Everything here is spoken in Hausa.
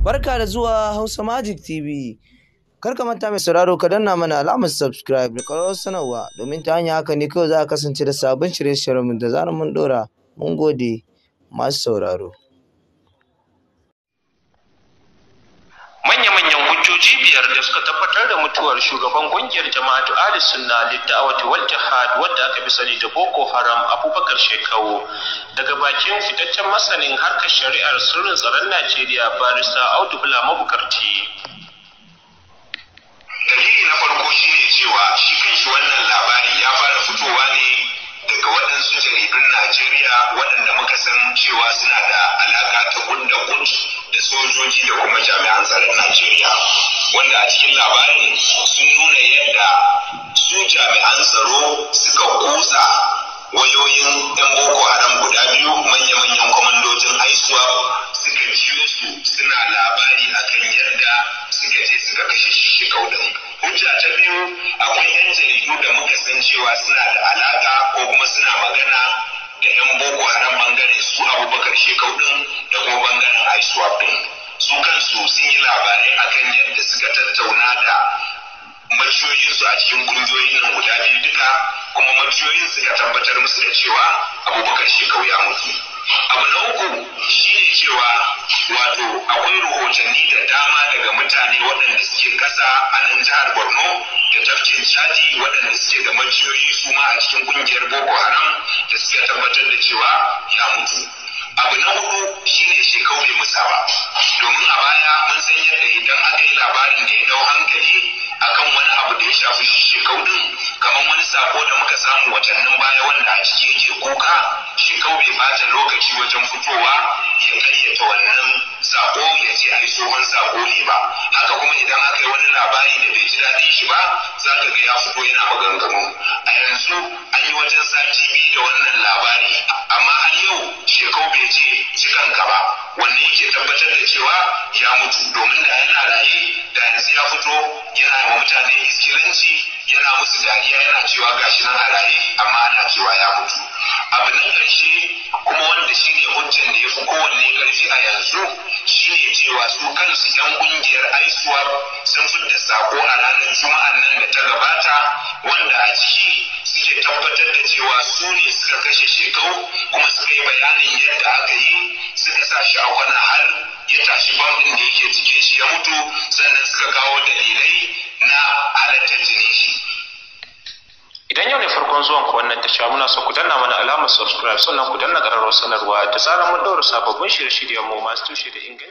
Barka da zuwa Hausa Magic TV. Kar ka manta mai sauraro ka danna mana alamar subscribe da ƙararrawar sanarwa domin ta hanyar haka ne kawai za ka kasance da sabon shirye-shiryenmu da zarar mun ɗora. Mun gode masu sauraro. Manya-manyan hujjoji biyar da suka tabbatar da mutuwar shugaban ƙungiyar Jama'atu Ahlus Sunna Lid-Da'wati wal Jihad wadda aka fi sani da Boko Haram Abubakar Shekau daga bakin fitaccen masanin harkar shari'ar sirrin tsaron Najeriya Barista Audu Bula Mabukarti. Dalili na farko shine cewa shi kanshi wannan labari ya fara fitowa ne daga waɗansu jaridun Najeriya waɗanda muka san cewa suna da alaƙa ta kunda da sojoji da kuma jami'an tsaron Najeriya, wanda a cikin labarin sun nuna yadda su jami'an tsaro suka kusa wayoyin 'yan Boko Haram guda biyu manya-manyan kwamandojin ISWAP suka jiyo su suna labari akan yadda suka je suka kashe Shekau din. Hujja ta biyu, akwai 'yan jaridu da muka san cewa suna da alaka ko kuma suna magana da 'yan Boko Haram bangaren su Abubakar Shekau din da kuma bangaren ISWAP din. Su kansu sun yi labarai akan yadda suka tattauna da majiyoyinsu a cikin kungiyoyin nan guda biyu duka, kuma majiyoyin suka tabbatar musu da cewa Abubakar Shekau ya mutu. Abu na uku shine cewa wato akwai rahotanni da dama daga mutane waɗanda suke ƙasa a nan jihar Borno da tafkin Chadi waɗanda suke da majiyoyi su ma a cikin ƙungiyar Boko Haram da suka tabbatar da cewa ya mutu. Abu na hudu shine Shekau bai musa ba, domin a baya mun san yadda idan aka yi labarin da ya dau hankali akan wani abu da ya shafi Shekau din, kamar wani sako da muka samu watannin baya wanda a ciki yake kuka, Shekau bai bata lokaci wajen fitowa ya karyata wannan sako ya ce ai tsohon sako ne ba. Haka kuma idan aka yi wani labari da bai ji daɗin shi ba, za ka ga ya fito yana maganganu. A yanzu an yi wajen sati biyu da wannan labari, amma har yau Shekau bai ce cikanka ba, wannan yake tabbatar da cewa ya mutu, domin da yana raye da yanzu ya fito yana wa mutane iskilanci, yana musu dariya, yana cewa gashi nan a raye amma ana cewa ya mutu. Abu na ƙarshe kuma wanda shi ne hujjan da ya fi kowanne ƙarfi a yanzu shine cewa su kansu 'yan ƙungiyar ISWAP sun fidda sako a ranar Juma'an nan da ta gabata, wanda a ciki suke tabbatar da cewa su ne suka kashe Shekau, kuma suka yi bayanin yadda aka yi suka sa shi a kwana har ya tashi bam ɗin da yake cikin shi ya mutu, sannan suka kawo dalilai na halartar jinin shi. Idan yau ne farkon zuwan ku wannan tasha, muna so ku danna mana alamar subscribe sannan ku danna ƙararrawar sanarwa da zarar mun ɗaura sababbin shirye-shiryen mu masu tushe da inganci.